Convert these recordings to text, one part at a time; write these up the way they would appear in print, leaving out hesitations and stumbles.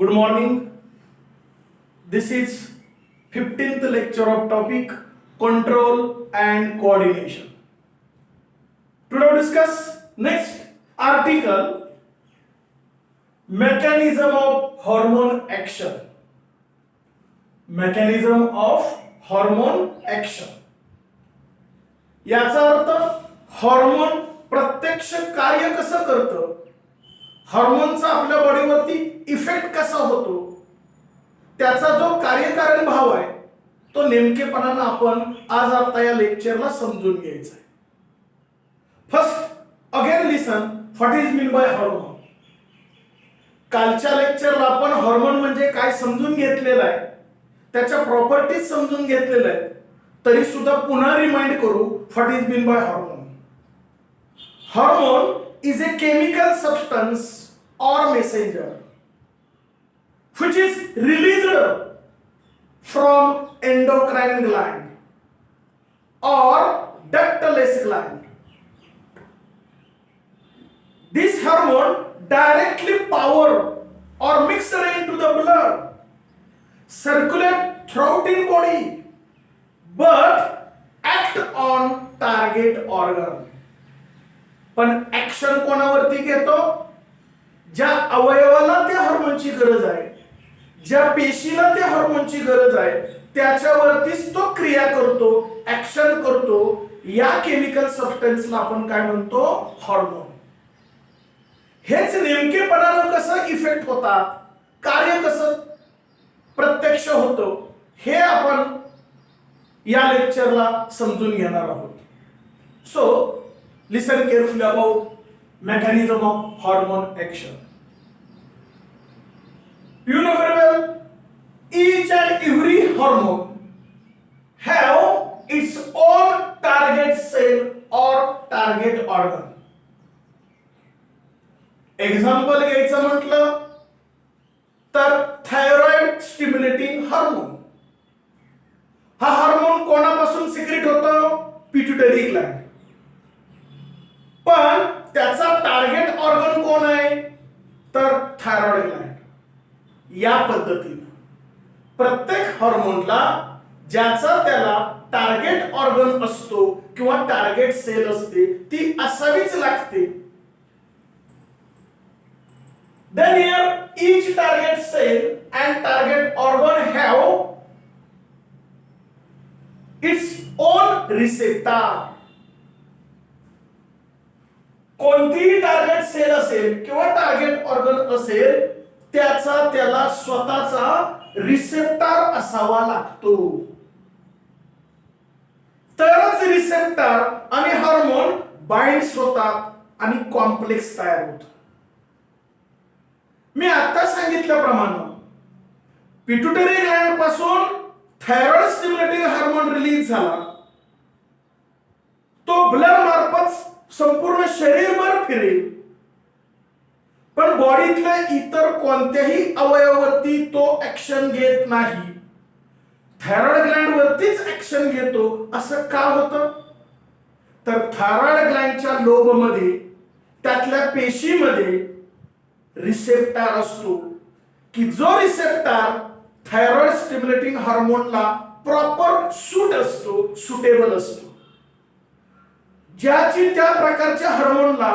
Good morning. This is 15th lecture of topic control and coordination. Today we discuss next article mechanism of hormone action. Mechanism of hormone action. याचा अर्थ hormone प्रत्यक्ष कार्य कसं करतं, हार्मोनचा आपल्या बॉडीवरती effect कसा होतो, त्याचा जो कार्यकारण भाव आहे तो नेमकेपणाने आपण आज आता या लेक्चरला समजून घ्यायचा आहे. First again listen what is mean by hormone. कालच्या लेक्चरला आपण हार्मोन म्हणजे काय समजून घेतलेलं आहे, त्याच्या प्रॉपर्टीज समजून घेतलेल्या आहेत. तरी सुद्धा पुन्हा रिमाइंड करू what is mean by hormone. Hormone is a chemical substance or messenger which is released from endocrine gland or ductless gland. This hormone directly power or mixed into the blood, circulate throughout in body, but act on target organ. पण action कोणावरती घेतो? ज्या अवयवाला त्या हार्मोनची गरज आहे, ज्या पेशीला त्या हार्मोनची गरज आहे, त्याच्यावरतीच तो क्रिया करतो, ऍक्शन करतो. या केमिकल सबस्टन्सला आपण काय म्हणतो? हार्मोन. हेच नेमकेपणाने कसं इफेक्ट होतात, कार्य कसं प्रत्यक्ष होतं, हे आपण या लेक्चरला समजून घेणार आहोत. So listen carefully about mechanism of hormone action. You know very well, each and every hormone have its own target cell or target organ. Example घ्यायचं म्हटलं तर थायरॉइड स्टिम्युलेटिंग हार्मोन. हा हार्मोन कोणापासून सिक्रेट होतो? Pituitary Gland. पण त्याचा target organ कोण आहे? तर थायरॉइड ग्लँड. या पद्धतीने प्रत्येक हार्मोनला ज्याचा त्याला टार्गेट ऑर्गन असतो किंवा टार्गेट सेल असते ती असावीच लागते. Then here each target cell and target organ have its own receptor. कोणतीही टार्गेट सेल असेल किंवा टार्गेट ऑर्गन असेल त्याचा त्याला स्वतःचा रिसेप्टर असावा लागतो. तरच रिसेप्टर आणि हार्मोन बाइंड्स होतात आणि कॉम्प्लेक्स तयार होतं. मी आता सांगितल्याप्रमाणे पिट्युटरी ग्लँड पासून थायरॉइड स्टिम्युलेटिंग हार्मोन रिलीज झाला, तो ब्लड मार्फत संपूर्ण शरीरभर फिरेल, पण बॉडीतल्या इतर कोणत्याही अवयवावरती तो ऍक्शन घेत नाही. थायरॉइड ग्लँड वरतीच ऍक्शन घेतो. असं का होतं? तर थायरॉइड ग्लँडच्या लोब मध्ये त्यातल्या पेशीमध्ये रिसेप्टर असतो की जो रिसेप्टर थायरॉइड स्टिम्युलेटिंग हार्मोनला प्रॉपर सूट असतो, सुटेबल असतो. ज्याची त्या प्रकारच्या हार्मोनला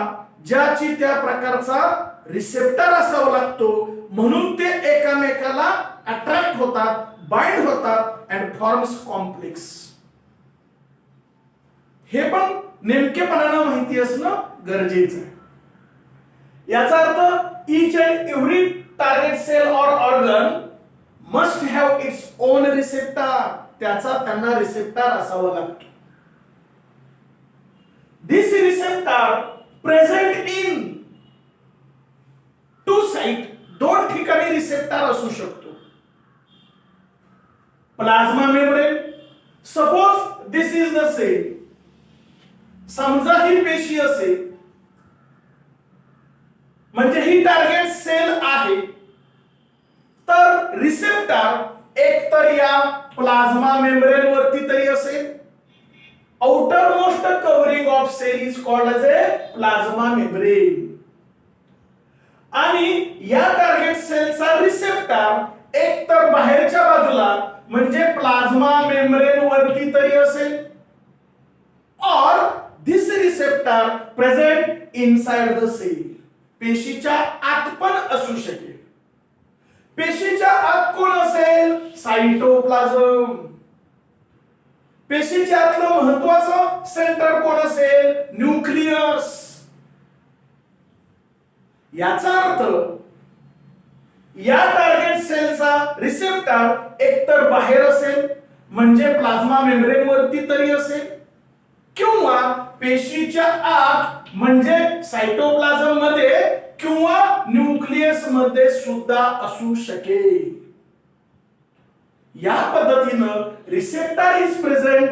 ज्याची त्या प्रकारचा रिसेप्टर असावा लागतो, म्हणून ते एकामेकाला अट्रॅक्ट होतात, बाइंड होतात अँड फॉर्म्स कॉम्प्लेक्स. हे पण नेमकेपणाने माहिती असणं गरजेचं आहे. याचा अर्थ each and every target cell or organ must have its own receptor. त्याचा त्यांना रिसेप्टर असावा लागतो. This receptor present in two site. दोन ठिकाणी रिसेप्टर असू शकतो. Plasma membrane. Suppose this is the cell. समजा ही पेशी असेल म्हणजे ही टार्गेट सेल आहे, तर रिसेप्टर एक तर या प्लाझ्मा मेम्ब्रेन वरती तरी असेल. outermost covering of cell is called as a plasma membrane. आणि या टार्गेट सेलचा रिसेप्टर एक तर बाहेरच्या बाजूला म्हणजे प्लाझ्मा मेम्ब्रेन वरती तरी असेल, or this receptor present inside the cell, पेशीच्या आत पण असू शकेल. पेशीच्या आत कोण असेल? सायटोप्लाझम. पेशीच्या आतलं महत्वाचं सेंटर कोण असेल? न्यूक्लियस. याचा अर्थ या टार्गेट सेलचा रिसेप्टर एकतर बाहेर असेल म्हणजे प्लाझ्मा मेम्ब्रेन वरती तरी असेल, किंवा पेशीच्या आत म्हणजे सायटोप्लाझम मध्ये किंवा न्यूक्लियस मध्ये सुद्धा असू शकेल. या पद्धतीनं receptor is present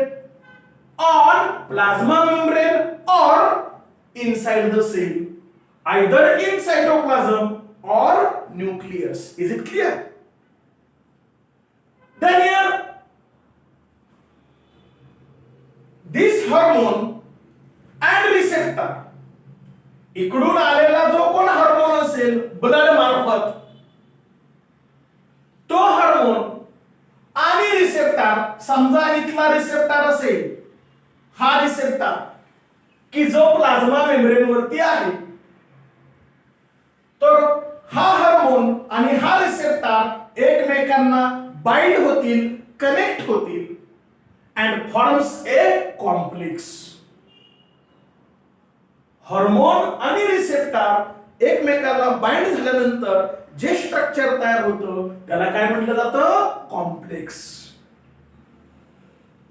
on plasma membrane or inside the cell, either in cytoplasm or nucleus. Is it clear? Then here this hormone and receptor, इकडून आलेला जो कोण हार्मोन असेल ब्लड मार्फत, तो हार्मोन आणि रिसेप्टर, समजा इथला रिसेप्टर असेल, हा रिसेप्टर की जो प्लाझ्मा मेम्ब्रेन वरती आहे, तर हा हार्मोन आणि हा रिसेप्टर एकमेकांना बाइंड होतील, कनेक्ट होतील and forms a complex. Hormone आणि रिसेप्टर एकमेकांना बाइंड झाल्यानंतर जे स्ट्रक्चर तयार होतं त्याला काय म्हटलं जातं? कॉम्प्लेक्स.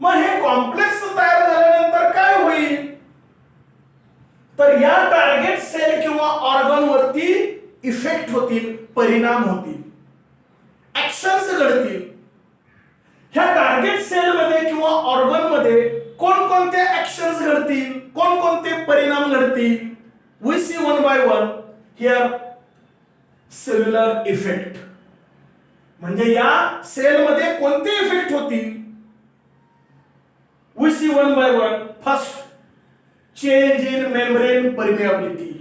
मग हे कॉम्प्लेक्स तयार झाल्यानंतर काय होईल? तर या टार्गेट सेल किंवा ऑर्गन वरती इफेक्ट होतील, परिणाम होतील, ऍक्शन्स घडतील. ह्या टार्गेट सेल मध्ये किंवा ऑर्गन मध्ये कोणकोणते ऍक्शन्स घडतील, कोणकोणते परिणाम घडतील? We see one by one here. Cellular effect म्हणजे या सेल मध्ये कोणते इफेक्ट होतील? We see one by one. First, change in membrane permeability.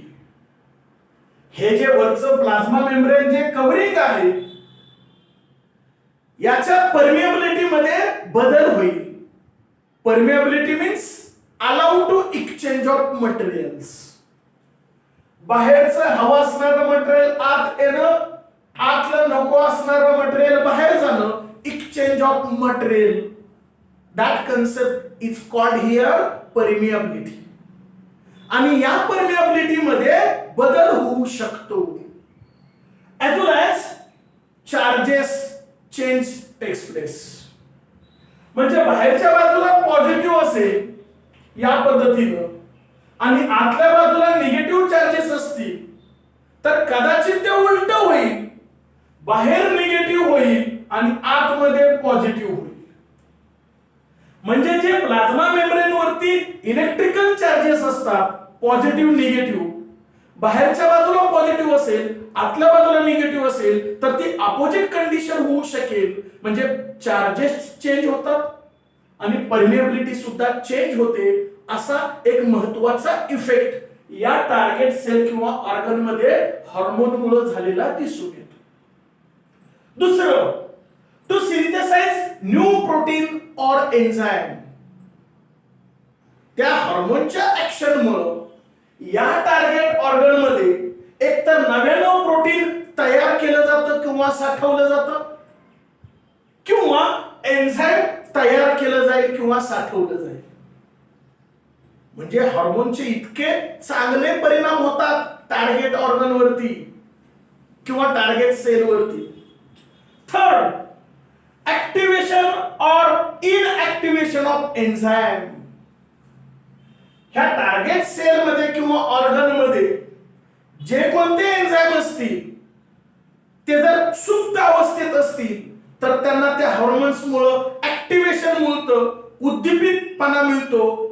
हे जे वरचं प्लाझ्मा मेम्ब्रेन जे कव्हरिंग आहे याच्या परमिएबिलिटी मध्ये बदल होईल. Permeability means allow to exchange of materials. बाहेरचं हवा असणारं मटेरियल आत येणं, आतलं नको असणारं मटेरियल बाहेर जाणं, exchange of material. That concept is called here permeability. आणि या परमिएबिलिटी मध्ये बदल होऊ शकतो. as well as charges change takes place. म्हणजे बाहेरच्या बाजूला पॉझिटिव्ह असेल या पद्धतीनं आणि आतल्या बाजूला निगेटिव्ह चार्जेस असतील तर कदाचित ते उलट होईल. बाहेर निगेटिव्ह होईल आणि आतमध्ये पॉझिटिव्ह होईल. म्हणजे जे प्लाझ्मा मेम्ब्रेन वरती इलेक्ट्रिकल चार्जेस असतात, पॉझिटिव्ह निगेटिव्ह, बाहेरच्या बाजूला पॉझिटिव्ह असेल, आतल्या बाजूला निगेटिव्ह असेल तर ती अपोजिट कंडिशन होऊ शकेल. म्हणजे चार्जेस चेंज होतात आणि परमिएबिलिटी सुद्धा चेंज होते. असा एक महत्त्वाचा इफेक्ट या टार्गेट सेल किंवा ऑर्गन मध्ये हार्मोन मुळे झालेला दिसून येतो. दुसरं, टू सिंथेसाइज न्यू प्रोटीन और एन्झाइम. त्या हार्मोनच्या ऍक्शन मुळे या टार्गेट ऑर्गन मध्ये एकतर नव्यानं प्रोटीन तयार केलं जातं किंवा साठवलं जातं, किंवा एन्झाइम तयार केलं जाईल किंवा साठवलं जाईल. म्हणजे हार्मोनचे इतके चांगले परिणाम होतात टार्गेट ऑर्गन वरती किंवा टार्गेट सेल वरती. थर्ड, ऍक्टिव्हेशन और इनऍक्टिव्हेशन ऑफ एन्झाइम. ह्या टार्गेट सेल मध्ये किंवा ऑर्गन मध्ये जे कोणते एन्झाइम असतील ते जर सुप्त अवस्थेत असतील तर त्यांना त्या हार्मोन्स मुळे ऍक्टिव्हेशन मिळतं, उद्दीपितपणा मिळतो.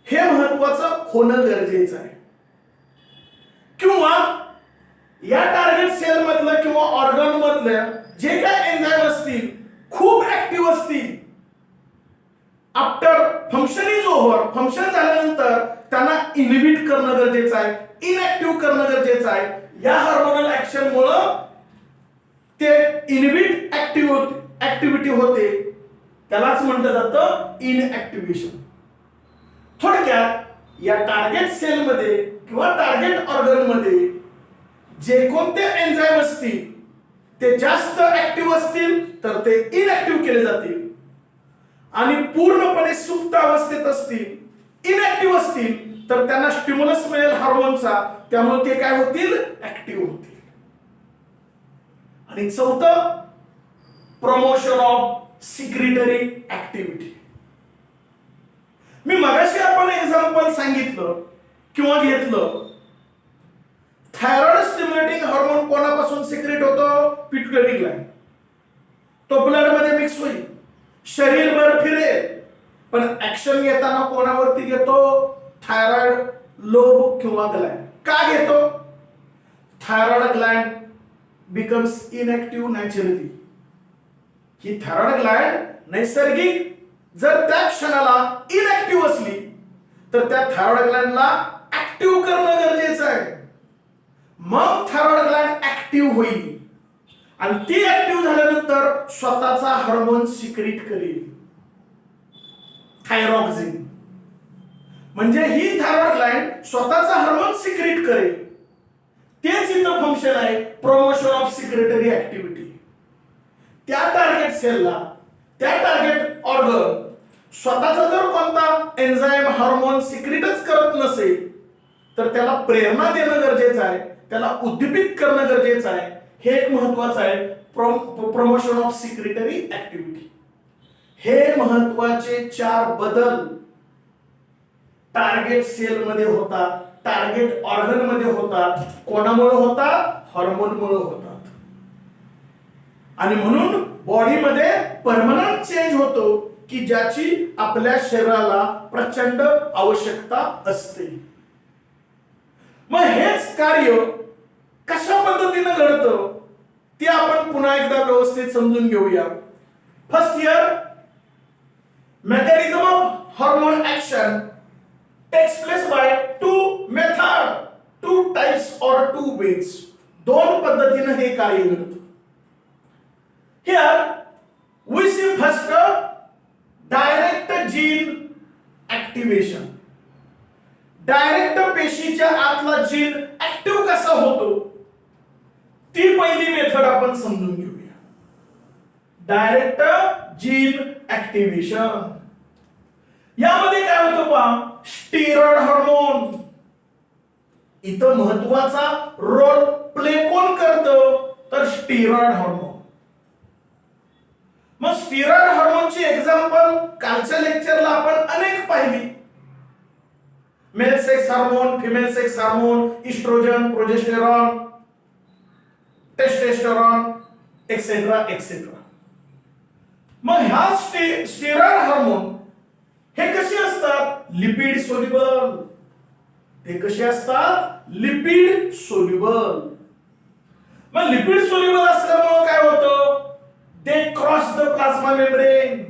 हे महत्त्वाचं होणं गरजेचं आहे. किंवा या टार्गेट सेल मधलं किंवा ऑर्गन मधलं जे काय एन्झाइम असतील खूप ऍक्टिव्ह असतील, after function is over, function झाल्यानंतर त्यांना इनहिबिट करणं गरजेचं आहे, इनऍक्टिव्ह करणं गरजेचं आहे. या हार्मोनल ऍक्शन मुळे ते इनहिबिट ऍक्टिव्हिटी होते, त्यालाच म्हटलं जातं इनऍक्टिव्हेशन. थोडक्यात या टार्गेट सेल मध्ये किंवा टार्गेट ऑर्गन मध्ये जे कोणते एन्झाईम असतील ते जास्त ऍक्टिव्ह असतील तर ते इनऍक्टिव्ह केले जातील, आणि पूर्णपणे सुप्त अवस्थेत असतील, इनऍक्टिव्ह असतील तर त्यांना स्टिम्युलस मिळेल हार्मोनचा, त्यामुळे ते काय होतील, ऍक्टिव्ह होतील. आणि चौथं, प्रमोशन ऑफ सिक्रिटरी ऍक्टिव्हिटी. मी मगाशी आपण एक्झाम्पल सांगितलं किंवा घेतलं, थायरॉइड स्टिम्युलेटिंग हार्मोन कोणापासून सिक्रेट होतो, पिट्युटरी ग्लॅंड. तो ब्लड मध्ये मिक्स होईल, शरीरभर फिरेल, पण ऍक्शन घेताना कोणावरती घेतो, थायरॉइड लोब किंवा ग्लॅंड. का घेतो, थायरॉइड ग्लॅंड बिकम्स इनऍक्टिव्ह नॅचरली. ही थायरॉइड ग्लॅंड नैसर्गिक जर त्या क्षणाला इनऍक्टिव्ह असली तर त्या थायरॉइड ग्लॅंडला ऍक्टिव्ह करणं गरजेचं आहे. मग थायरॉइड ग्लॅंड ऍक्टिव्ह होईल आणि ती ऍक्टिव्ह झाल्यानंतर स्वतःचा हार्मोन सिक्रीट करेल, थायरॉक्सिन. म्हणजे ही थायरॉइड ग्लॅंड स्वतःचा हार्मोन सिक्रीट करेल. तेच इथं फंक्शन आहे, प्रमोशन ऑफ सिक्रेटरी ऍक्टिव्हिटी. त्या टार्गेट सेलला, त्या टार्गेट ऑर्गन स्वतःचा जर कोणता एन्झाईम हार्मोन सिक्रीटच करत नसेल तर त्याला प्रेरणा देणं गरजेचं आहे, त्याला उद्दीपित करणं गरजेचं आहे. हे एक महत्वाचं आहे, प्रमोशन ऑफ सिक्रेटरी ऍक्टिव्हिटी. हे महत्वाचे 4 बदल टार्गेट सेल मध्ये होतात, टार्गेट ऑर्गन मध्ये होतात. कोणामुळे होतात, हार्मोनमुळे होतात. आणि म्हणून बॉडीमध्ये परमनंट चेंज होतो की ज्याची आपल्या शरीराला प्रचंड आवश्यकता असते. मग हेच कार्य कशा पद्धतीने घडतं ते आपण पुन्हा एकदा व्यवस्थित समजून घेऊया. First year, mechanism of hormone action takes place by two types or two ways. 2 पद्धतीने हे कार्य घडतं. Here we see first direct gene activation. Direct पेशीच्या आतला जीन ऍक्टिव्ह कसा होतो ती पहिली मेथड आपण समजून घेऊया. Direct gene activation. यामध्ये काय होतं पहा, स्टेरॉइड हार्मोन इथं महत्वाचा रोल प्ले कोण करतं, तर स्टेरॉइड हार्मोन. मग स्टेरॉइड हार्मोनची एक्झाम्पल कालच्या लेक्चरला आपण अनेक पाहिली. Male sex hormone, female sex hormone, estrogen, progesterone, testosterone, etcetera etcetera. मग ह्या स्टेरॉइड हार्मोन हे कसे असतात, लिपिड सोल्युबल. ते कसे असतात, लिपिड सोल्युबल. मग लिपिड सोल्युबल असल्यामुळे काय होतं, they cross the plasma membrane.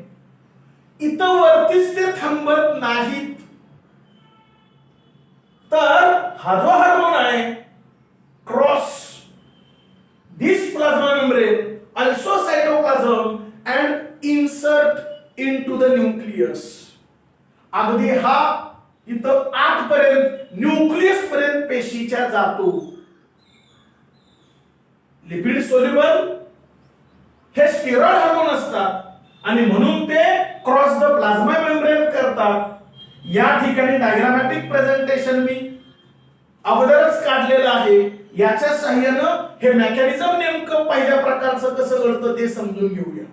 इथं वरतीच ते थांबत नाहीत, तर हा जो हार्मोन आहे cross this plasma membrane also cytoplasm and insert into the nucleus. अगदी हा इथं आतपर्यंत न्यूक्लियस पर्यंत पेशीच्या जातो. लिपिड सोल्युबल हे स्टेरॉइड हार्मोन असतात आणि म्हणून ते क्रॉस द प्लाझ्मा मेम्ब्रेन करतात. या ठिकाणी डायग्रामॅटिक प्रेझेंटेशन मी अगोदरच काढलेलं आहे. याच्या सहाय्यानं हे मेकॅनिझम नेमकं पहिल्या प्रकारचं कसं घडतं ते समजून घेऊया.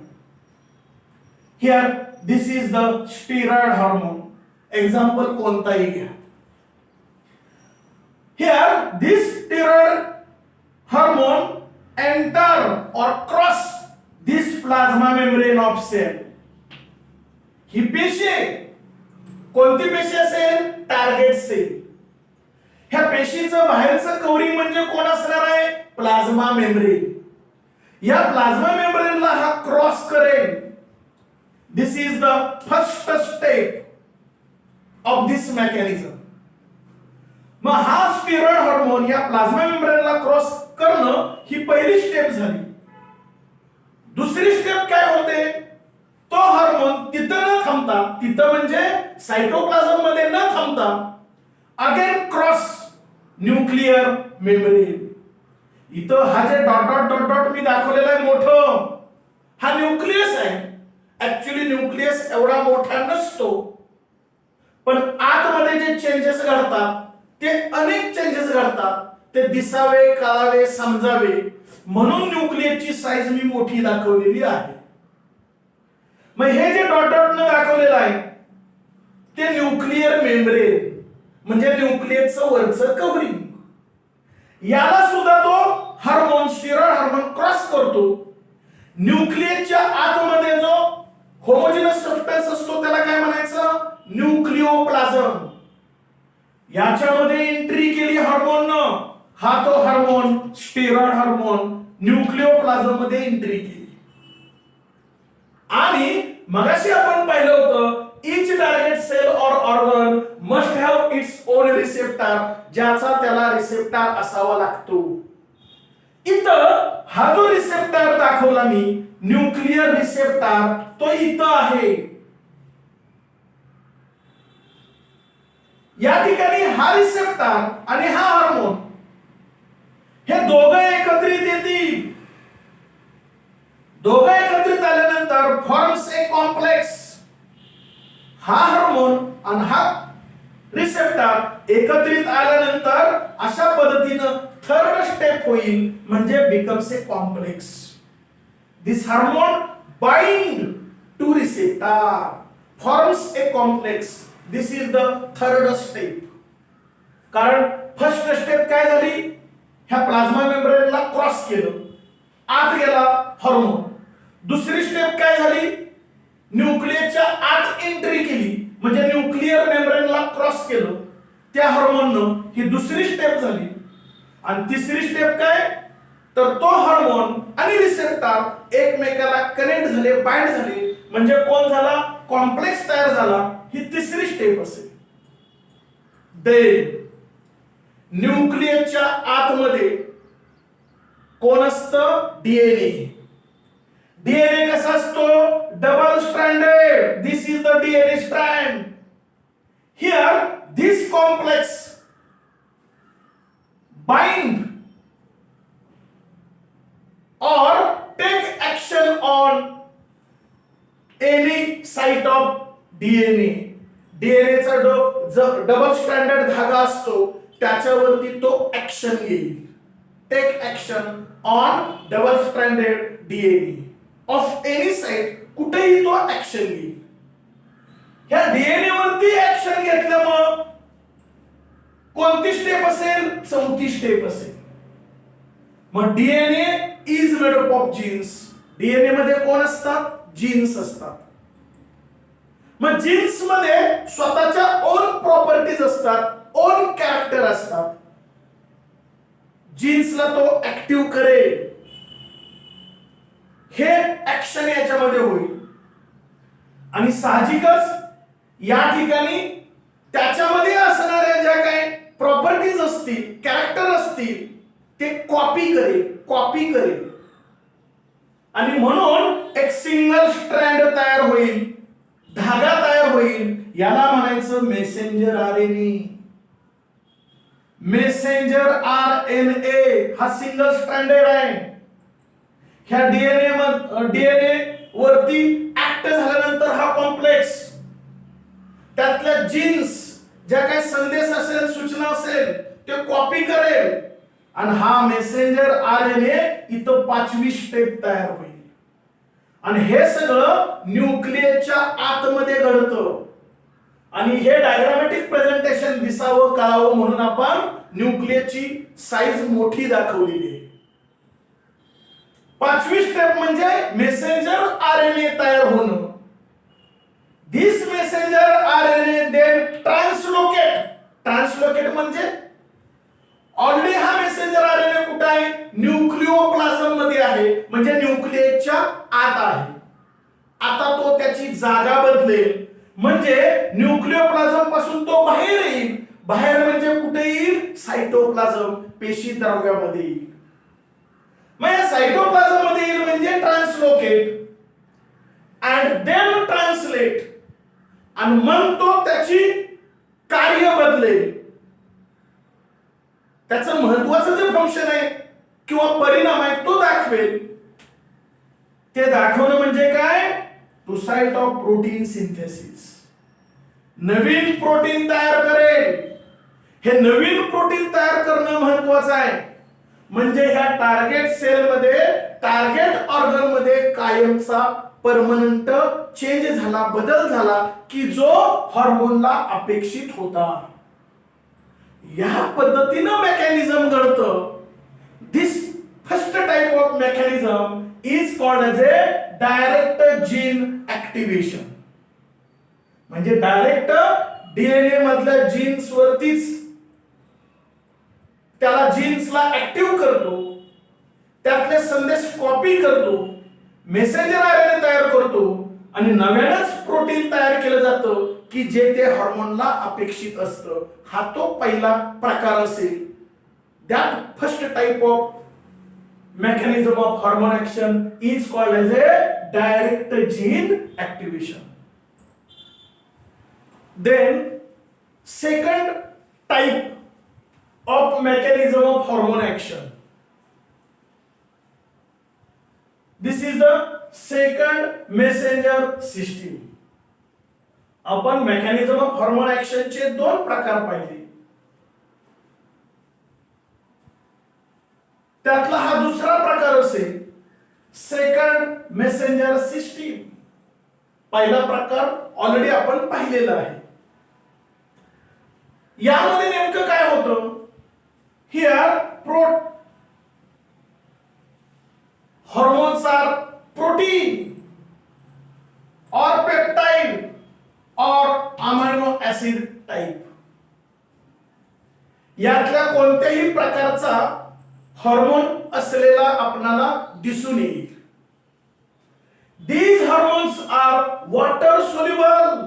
Here this is the steroid hormone. Example कोणताही घ्या. Here this steroid hormone enter or cross this plasma membrane of cell. ही पेशी कोणती पेशी असेल, टार्गेट सेल. ह्या पेशीचं बाहेरचं कवरिंग म्हणजे कोण असणार आहे, प्लाझ्मा मेम्ब्रेन. या प्लाझ्मा मेम्ब्रेनला हा क्रॉस करेल. This is the first step of this mechanism. मग हा स्टेरॉइड हार्मोन या प्लाझ्मा मेम्ब्रेनला क्रॉस करणं ही पहिली स्टेप झाली. दुसरी स्टेप काय होते, तो हार्मोन तिथं न थांबता, तिथं म्हणजे सायटोप्लाझम मध्ये न थांबता अगेन क्रॉस न्यूक्लियर मेम्ब्रेन. इथं हा J dot dot dot dot मी दाखवलेला आहे मोठं, हा न्यूक्लियस आहे. ऍक्च्युली न्यूक्लियस एवढा मोठा नसतो, पण आतमध्ये जे चेंजेस घडतात ते अनेक चेंजेस घडतात. ते दिसावे, कळावे, समजावे म्हणून न्यूक्लियसची साईज मी मोठी दाखवलेली आहे. मग हे जे डॉट डॉट न दाखवलेलं आहे ते न्यूक्लियर मेम्ब्रेन म्हणजे न्यूक्लियसचं वरचं कव्हरिंग. याला सुद्धा तो हार्मोन, स्टेरॉइड हार्मोन क्रॉस करतो. न्यूक्लियसच्या आतमध्ये जो होमोजेनस सबस्टन्स असतो त्याला काय म्हणायचं, न्यूक्लिओप्लाझम. याच्यामध्ये एंट्री केली हार्मोननं, हा तो हार्मोन स्टेरॉइड हार्मोन न्यूक्लिओप्लाझम मध्ये एंट्री केली. आणि मगाशी आपण पाहिलं होतं each target cell or organ must have its own receptor, ज्याचा त्याला रिसेप्टर असावा लागतो. इथं हा जो रिसेप्टर दाखवला मी न्यूक्लियर रिसेप्टर, तो इथं आहे. या ठिकाणी हा रिसेप्टर आणि हा हार्मोन हे दोघं एकत्रित येतील. दोघं एकत्रित आल्यानंतर फॉर्म्स ए कॉम्प्लेक्स. हा हार्मोन आणि हा रिसेप्टर एकत्रित आल्यानंतर अशा पद्धतीनं थर्ड स्टेप होईल म्हणजे becomes a complex. This hormone bind two receptor, forms a complex. This is the third step. कारण फर्स्ट स्टेप काय झाली, ह्या प्लाझ्मा मेम्ब्रेनला क्रॉस केलं, आत गेला हार्मोन. दुसरी स्टेप काय झाली, न्यूक्लियसच्या आत एंट्री केली म्हणजे न्यूक्लियर मेम्ब्रेनला क्रॉस केलं त्या हार्मोननं, ही दुसरी स्टेप झाली. आणि तिसरी स्टेप काय, तर तो हार्मोन आणि रिसेप्टर एकमेकाला कनेक्ट झाले, बाइंड झाले म्हणजे कोण झाला, कॉम्प्लेक्स तयार झाला. ही तिसरी स्टेप असेल. देन न्यूक्लियसच्या आतमध्ये कोण असतं, डीएनए. डीएनए कसा असतो, double stranded. This is the DNA strand. Here this complex bind or take action on any site of DNA. DNA चा डबल स्ट्रँडर्ड धागा असतो त्याच्यावरती तो ऍक्शन घेईल. Take action on double stranded DNA of any site, कुठेही तो action घेईल. ह्या डीएनए वरती ऍक्शन घेतल्यामुळे कोणती स्टेप असेल, चौथी स्टेप असेल. मग DNA is made up of genes. DNA मध्ये कोण असतात, जीन्स असतात. मग जीन्स मध्ये स्वतःच्या ओन प्रॉपर्टीज असतात, ओन कॅरेक्टर असतात. जीन्सला तो ऍक्टिव्ह करेल, हे ऍक्शन याच्यामध्ये होईल. आणि साहजिकच या ठिकाणी त्याच्यामध्ये असणाऱ्या ज्या काही प्रॉपर्टीज असतील, कॅरेक्टर असतील, ते कॉपी करेल. आणि म्हणून एक सिंगल स्ट्रँड तयार होईल, धागा तयार होईल. याला म्हणायचं मेसेंजर आरएनए. मेसेंजर आरएनए हा सिंगल स्ट्रँडेड आहे. ह्या डीएनए वरती ऍक्ट झाल्यानंतर हा कॉम्प्लेक्स त्यातल्या जीन्स ज्या काही संदेश असेल, सूचना असेल, ते कॉपी करेल. आणि हा मेसेंजर आरएनए इथं पाचवी स्टेप तयार होईल. आणि हे सगळं न्यूक्लियसच्या आतमध्ये घडतं. आणि हे डायग्रामॅटिक प्रेझेंटेशन दिसावं, कळावं म्हणून आपण न्यूक्लियसची साईज मोठी दाखवलेली आहे. पाचवी स्टेप म्हणजे मेसेंजर आरएनए तयार होणं. दिस मेसेंजर आरएनए देन ट्रान्सलोकेट म्हणजे ऑलरेडी हा मेसेंजर आरएनए कुठे आहे, न्यूक्लिओप्लाझम मध्ये आहे, म्हणजे न्यूक्लियसच्या आत आहे. आता तो त्याची जागा बदलेल म्हणजे न्यूक्लिओप्लाझम पासून तो बाहेर येईल. बाहेर म्हणजे कुठे येईल? सायटोप्लाझम, पेशी द्रव्यामध्ये येईल. मग या सायटोप्लाझम मध्ये येईल म्हणजे ट्रान्सलोकेट अँड देन ट्रान्सलेट, आणि मग तो त्याची कार्य बदलेल. त्याचं महत्वाचं जे फंक्शन आहे किंवा परिणाम आहे तो दाखवेल. ते दाखवणं म्हणजे काय? To site of protein synthesis. नवीन प्रोटीन तयार करेल. हे नवीन प्रोटीन तयार करणं महत्वाचं आहे. म्हणजे ह्या टार्गेट सेल मध्ये, टार्गेट ऑर्गन मध्ये कायमचा परमनंट चेंज झाला, बदल झाला की जो हॉर्मोनला अपेक्षित होता. या पद्धतीनं मेकॅनिझम घडतं. This first type of mechanism is called as a direct gene activation. म्हणजे डायरेक्ट डीएनए मधल्या जीन्स वरतीच त्याला जीन्सला ऍक्टिव्ह करतो, त्यातले संदेश कॉपी करतो, मेसेंजर आरएनए तयार करतो आणि नव्यानंच प्रोटीन तयार केलं जातं की जे ते हॉर्मोनला अपेक्षित असतं. हा तो पहिला प्रकार असेल. That first type of mechanism of hormone action is called as a direct gene activation. Then second type of mechanism of hormone action, this is the second messenger system. आपण mechanism of hormone action चे दोन प्रकार पाहिले. त्यातला हा दुसरा प्रकार असेल सेकंड मेसेंजर सिस्टीम. पहिला प्रकार ऑलरेडी आपण पाहिलेला आहे. यामध्ये नेमकं काय होतं? Here hormones are protein or peptide or amino acid type. यातल्या कोणत्याही प्रकारचा हार्मोन असलेला आपणाला दिसून येईल. These hormones are water soluble.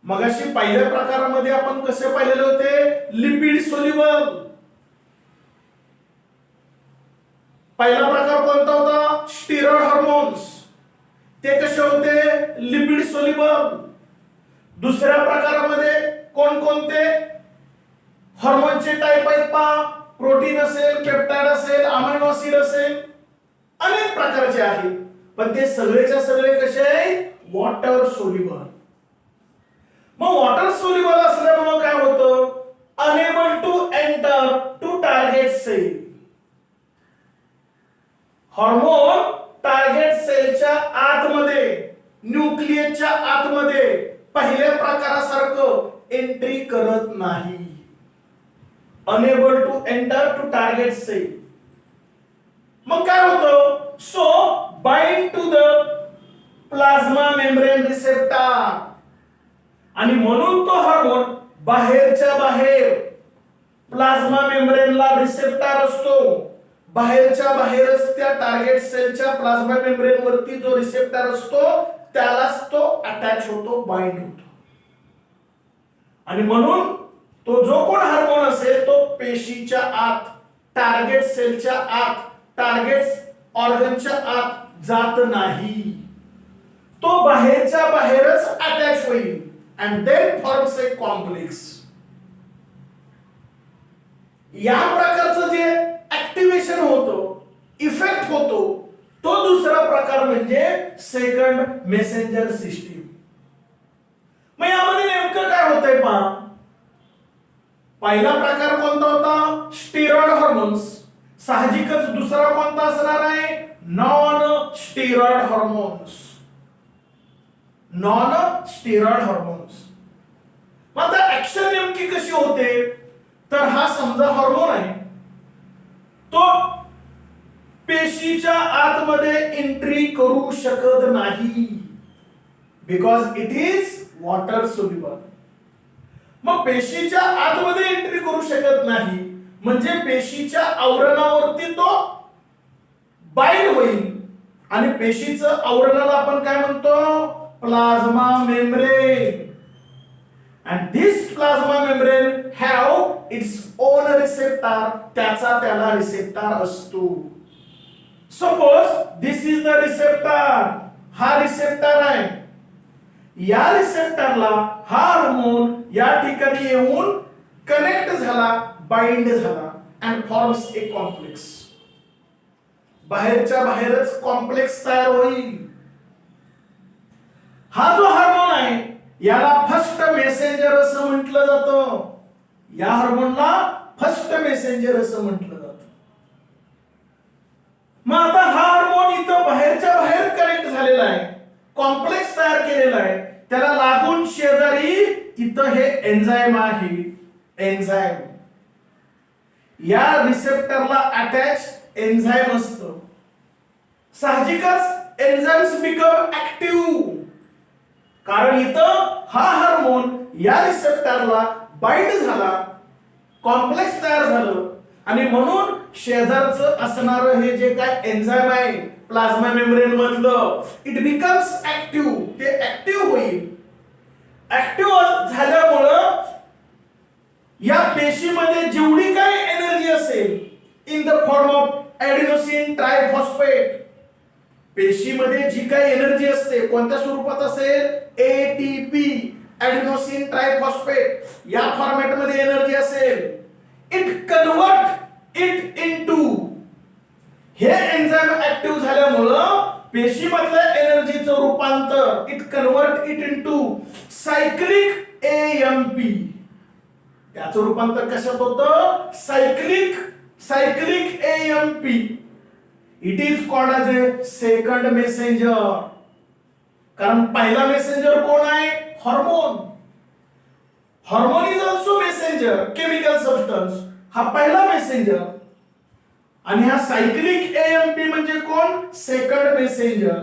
मगाशी पहिल्या प्रकारामध्ये आपण कसे पाहिलेले होते? Lipid soluble. पहिला प्रकार कोणता होता? Steroid hormones. ते कसे होते? Lipid soluble. दुसऱ्या प्रकारामध्ये कोणकोणते हार्मोनचे टाइप आहेत पहा? प्रोटीन असेल, पेप्टाइड असेल, अमायनो ऍसिड असेल, अनेक प्रकारचे आहेत. पण ते सगळेच्या सगळे कसे आहेत? Water soluble. मग वॉटर सोल्युबल असल्यामुळे काय होतं? Unable to enter to target cell. Hormone target सेलच्या आतमध्ये, न्यूक्लियसच्या आतमध्ये पहिल्या प्रकारासारखं एंट्री करत नाही. unable to enter to target cell. मग काय होतं? so bind to the plasma membrane receptor, आणि म्हणून तो हार्मोन बाहेरच्या बाहेर प्लाझ्मा मेम्ब्रेनला रिसेप्टर असतो. बाहेरच्या बाहेरच त्या टार्गेट सेलच्या प्लाझ्मा मेम्ब्रेन वरती जो रिसेप्टर असतो त्यालाच तो अटॅच होतो, बाइंड होतो. आणि म्हणून तो जो कोण हार्मोन असेल तो पेशीच्या आत, टार्गेट सेलच्या आत, टार्गेट ऑर्गनच्या आत जात नाही. तो बाहेरच्या बाहेरच अटॅच होईल and then forms a complex. या प्रकारचं जे ऍक्टिव्हेशन होतं, इफेक्ट होतो, तो दुसरा प्रकार म्हणजे सेकंड मेसेंजर सिस्टीम. मग यामध्ये नेमकं काय होतंय पहा? पहिला प्रकार कोणता होता? Steroid hormones. साहजिकच दुसरा कोणता असणार आहे? Non steroid hormones. Non steroid hormones. मग आता ऍक्शन नेमकी कशी होते? तर हा समजा हार्मोन आहे, तो पेशीच्या आतमध्ये एंट्री करू शकत नाही because it is water soluble. मग पेशीच्या आतमध्ये एंट्री करू शकत नाही म्हणजे पेशीच्या आवरणावरती तो बाइंड होईल. आणि पेशीचं आवरणाला आपण काय म्हणतो? Plasma membrane. and this plasma membrane have its own receptor, त्याला रिसेप्टर असतो. Suppose this is the receptor, हा रिसेप्टर आहे. या रिसेप्टरला हा हार्मोन या ठिकाणी येऊन कनेक्ट झाला, बाइंड झाला and forms a complex. बाहेरच्या बाहेरच कॉम्प्लेक्स तयार होईल. हा जो हार्मोन आहे याला फर्स्ट मेसेंजर असं म्हटलं जातं. या हार्मोनला फर्स्ट मेसेंजर असं म्हटलं जातं. मग आता हा हार्मोन इथं बाहेरच्या बाहेर कनेक्ट झालेला आहे, कॉम्प्लेक्स तयार केलेला आहे. त्याला लागून शेजारी इथं हे एन्झाईम आहे. एन्झाईम या रिसेप्टरला अटॅच एन्झाईम असतं. साहजिकच एन्झाईम्स बिकम ऍक्टिव्ह, कारण इथं हा हार्मोन या रिसेप्टरला बाइंड झाला, कॉम्प्लेक्स तयार झालं आणि म्हणून शेजारचं असणारं हे जे काय एन्झाईम आहे प्लाझ्मा मेम्ब्रेन मधलं, इट बिकम्स ऍक्टिव्ह. ते ऍक्टिव्ह होईल. ऍक्टिव्ह झाल्यामुळं या पेशीमध्ये जेवढी काय एनर्जी असेल in the form of adenosine triphosphate, पेशीमध्ये जी काही एनर्जी असते कोणत्या स्वरूपात असेल, एटीपी ॲडेनोसिन ट्रायफॉस्फेट या फॉर्मॅट मध्ये एनर्जी असेल, इट कन्वर्ट इट इनटू, हे एन्झाईम ऍक्टिव्ह झाल्यामुळं पेशीमधल्या एनर्जीचं रूपांतर, it convert it into cyclic AMP. त्याचं रूपांतर कशात होतं, cyclic AMP. It is called as A second messenger. कारण पहिला मेसेंजर कोण आहे, hormone. Hormone is also messenger, chemical substance. हा पहिला मेसेंजर आणि हा सायक्लिक एएमपी म्हणजे कोण, सेकंड मेसेंजर.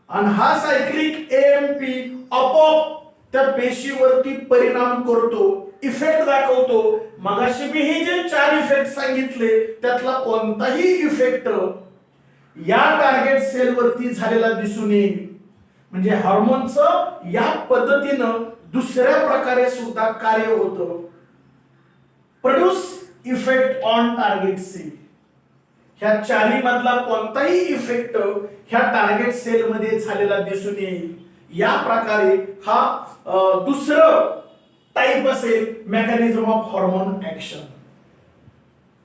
आणि हा सायक्लिक एएमपी आपोआप त्या पेशीवरती परिणाम करतो, इफेक्ट दाखवतो. मगाशी मी हे जे 4 इफेक्ट सांगितले त्यातला कोणताही इफेक्ट या टार्गेट सेल वरती झालेला दिसून येईल. म्हणजे हार्मोनचं या पद्धतीनं दुसऱ्या प्रकारे सुद्धा कार्य होतं. Produce effect on target cell. ह्या 4 मधला कोणताही इफेक्ट ह्या टार्गेट सेल मध्ये झालेला दिसून येईल. या प्रकारे हा दुसरं टाइप असेल mechanism of hormone action.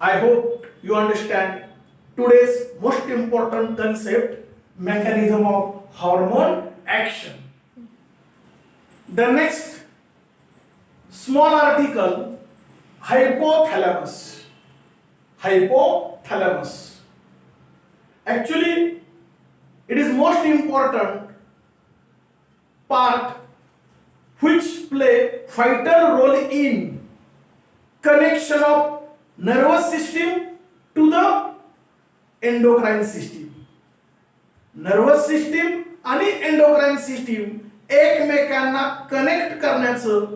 I hope you understand today's most important concept, mechanism of hormone action. The next small article, hypothalamus. Hypothalamus. Actually, it is most important part which play vital role in connection of nervous system to the endocrine system. Nervous system आणि endocrine system एकमेकांना connect करण्याचं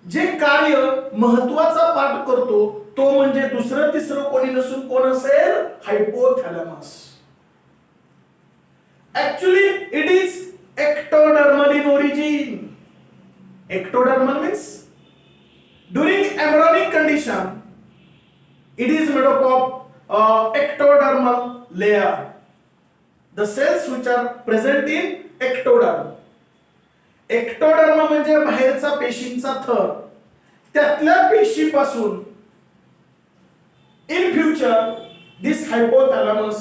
जे कार्य महत्वाचा part करतो तो म्हणजे दुसरं तिसरं कोणी नसून कोण असेल, hypothalamus. Actually it is ectodermal in origin. Ectodermal means during embryonic condition it is made up of ectodermal layer, the cells which are present in ectoderm. ectoderm म्हणजे बाहेरचा पेशींचा थर. त्यातल्या पेशीपासून in future this hypothalamus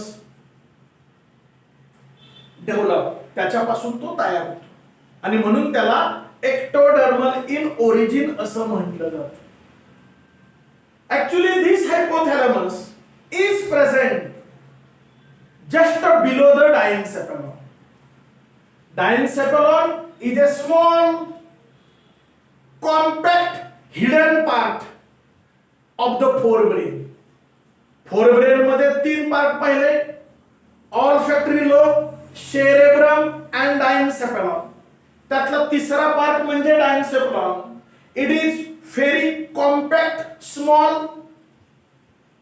develop, त्याच्यापासून तो तयार होतो आणि म्हणून त्याला ectodermal in origin असं म्हटलं जातं. Actually this hypothalamus is present just below the diencephalon. Diencephalon is a small compact hidden part of the forebrain. Forebrain मध्ये 3 पार्ट पाहिले, olfactory lobe, cerebrum and diencephalon. त्यातला तिसरा पार्ट म्हणजे diencephalon. It is very compact, small,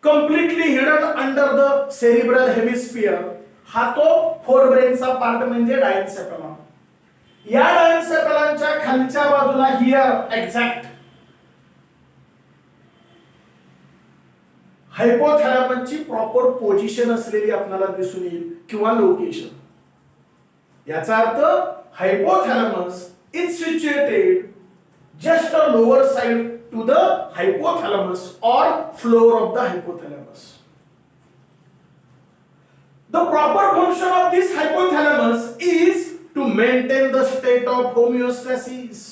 completely hidden under the cerebral hemisphere. हा तो फोरब्रेनचा part म्हणजे diencephalon. या डायन्सेफेलॉनच्या खालच्या बाजूला हियर एक्झॅक्ट हायपोथॅलॅमसची प्रॉपर पोझिशन असलेली आपल्याला दिसून येईल किंवा लोकेशन. याचा अर्थ hypothalamus is situated just a lower side to the hypothalamus or floor of the hypothalamus. The proper function of this hypothalamus is to maintain the state of homeostasis.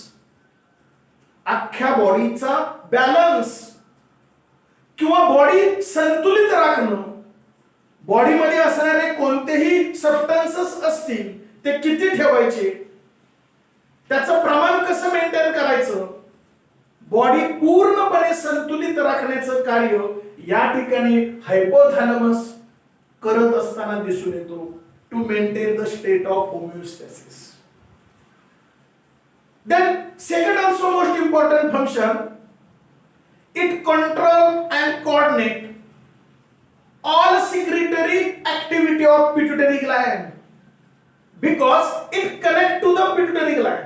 अख्ख्या बॉडीचा balance किंवा बॉडी संतुलित राखणं. बॉडीमध्ये असणारे कोणतेही सबस्टन्सेस असतील ते किती ठेवायचे, त्याचं प्रमाण कसं मेंटेन करायचं, बॉडी पूर्णपणे संतुलित राखण्याचं कार्य या ठिकाणी हायपोथॅलॅमस करत असताना दिसून येतो. To maintain the state of homeostasis. Then second also most important function, it control and coordinate all secretory activity of pituitary gland because it connect to the pituitary gland.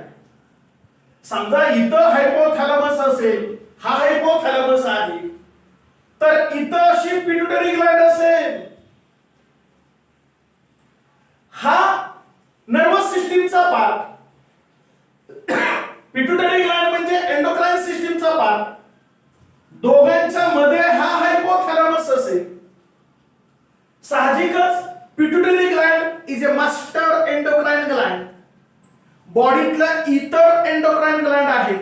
समजा इथं हायपोथॅलॅमस असेल, हा hypothalamus आहे, तर इथं अशी pituitary Gland असेल. हा नर्वस सिस्टीमचा पार्ट, पिट्युटरी ग्लँड म्हणजे एंडोक्राइन सिस्टीमचा पार्ट, दोघांच्या मध्ये हा हायपोथॅलॅमस असेल. साहजिकच pituitary gland is a master endocrine gland. बॉडीतला इतर एंडोक्राइन ग्लँड आहे,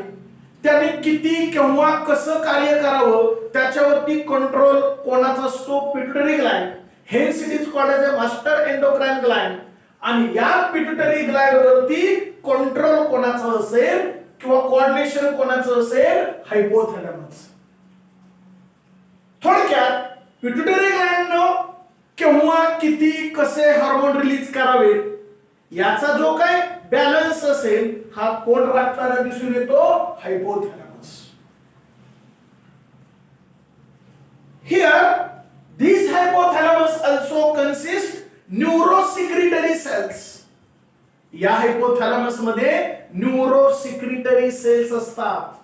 त्याने किती केव्हा कसं कार्य करावं त्याच्यावरती कंट्रोल कोणाचा असतो, pituitary gland. Hence it is called as a master endocrine gland. आणि या पिट्युटरी ग्लँड वरती कंट्रोल कोणाचा असेल किंवा कोऑर्डिनेशन कोणाचं असेल, हायपोथॅलॅमस. थोडक्यात पिट्युटरी ग्लँडनं केव्हा किती कसे हार्मोन रिलीज करावे याचा जो काय बॅलन्स असेल, हा कोण राखताना दिसून येतो, hypothalamus. Here this hypothalamus also consists neurosecretory cells. या हायपोथॅलॅमस मध्ये न्यूरोसिक्रिटरी सेल्स असतात.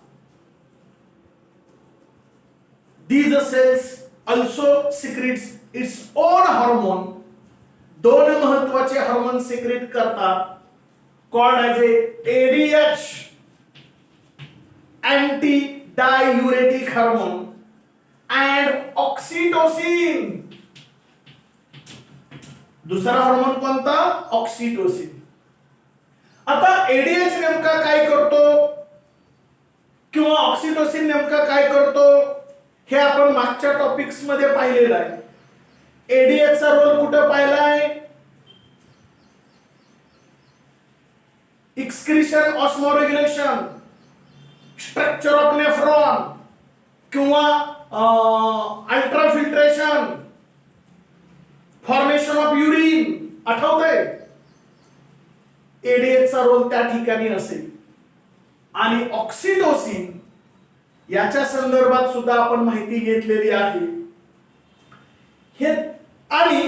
These cells also secretes its own hormone. दोन महत्वाचे हार्मोन सिक्रेट करतात, called as a ADH, anti diuretic hormone, and oxytocin. दुसरा हार्मोन कोणता, ऑक्सिटोसिन. आता ADH नेमका काय करतो किंवा ऑक्सिटोसिन नेमका काय करतो हे आपण मागच्या टॉपिक्स मध्ये पाहिलेलं आहे. एडीएच चा रोल कुठे पाहिलाय, एक्सक्रीशन ऑस्मोरेग्युलेशन, स्ट्रक्चर ऑफ नेफ्रॉन किंवा अल्ट्राफिल्ट्रेशन, फॉर्मेशन ऑफ युरिन. आठवतंय, एडीएच चा रोल त्या ठिकाणी असेल. आणि ऑक्सिटोसिन याच्या संदर्भात सुद्धा आपण माहिती घेतलेली आहे. हे आणि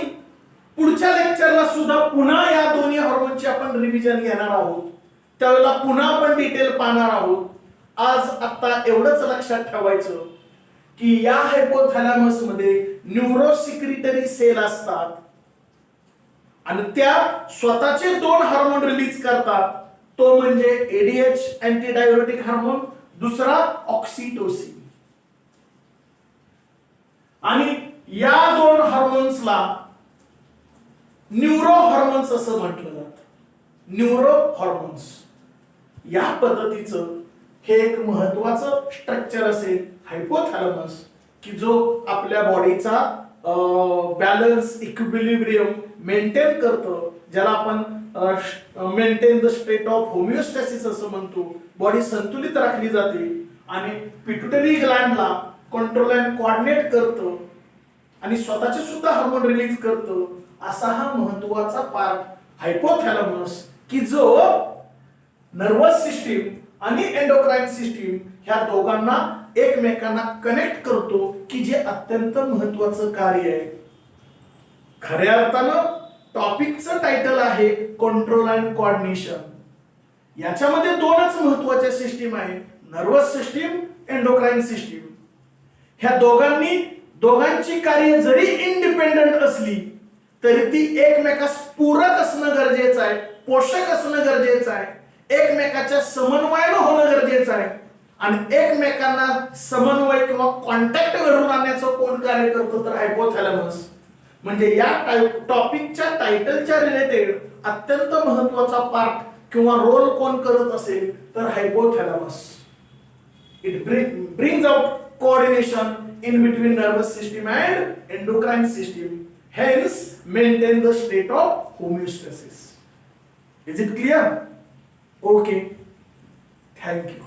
पुढच्या लेक्चरला सुद्धा पुन्हा या दोन्ही हार्मोनची आपण रिव्हिजन घेणार आहोत, त्यावेळेला पुन्हा आपण डिटेल पाहणार आहोत. आज आता एवढंच लक्षात ठेवायचं की या हायपोथॅलॅमस मध्ये न्यूरोसिक्रिटरी सेल असतात आणि त्या स्वतःचे दोन हार्मोन रिलीज करतात. तो म्हणजे एडीएच अँटी डायुरेटिक हार्मोन, दुसरा ऑक्सिटोसिन. आणि या दोन हार्मोन्सला न्यूरो हार्मोन्स असं म्हटलं जातं. न्यूरो हार्मोन्स या पद्धतीचं हे एक महत्वाचं स्ट्रक्चर असेल हायपोथॅलॅमस, की जो आपल्या बॉडीचा बॅलन्स इक्विलिब्रियम मेंटेन करतो, ज्याला आपण maintain the state of homeostasis असं म्हणतो. बॉडी संतुलित राखली जाते आणि पिट्युटरी ग्लँडला कंट्रोल अँड कोऑर्डिनेट करतो आणि स्वतःचे सुद्धा हार्मोन रिलीज करतो. असा हा महत्वाचा पार्ट हायपोथॅलॅमस, की जो नर्वस सिस्टीम आणि एंडोक्राइन सिस्टीम ह्या दोघांना एकमेकांना कनेक्ट करतो, की जे अत्यंत महत्वाचं कार्य आहे. खऱ्या अर्थानं टॉपिकचं टायटल आहे कंट्रोल अँड कोऑर्डिनेशन. याच्यामध्ये दोनच महत्वाच्या सिस्टीम आहेत, नर्वस सिस्टीम, एंडोक्राईन सिस्टीम. ह्या दोघांची कार्य जरी इंडिपेंडंट असली तरी ती एकमेकास पूरक असणं गरजेचं आहे, पोषक असणं गरजेचं आहे, एकमेकाच्या समन्वयानं होणं गरजेचं आहे. आणि एकमेकांना समन्वय किंवा कॉन्टॅक्ट घडवून आणण्याचं कोण कार्य करतो तर हायपोथॅलॅमस. म्हणजे या टॉपिकच्या टायटलच्या रिलेटेड अत्यंत महत्वाचा पार्ट किंवा रोल कोण करत असेल तर hypothalamus. It brings out coordination in between nervous system and endocrine system, hence maintain the state of homeostasis. Is it clear? Okay, thank you.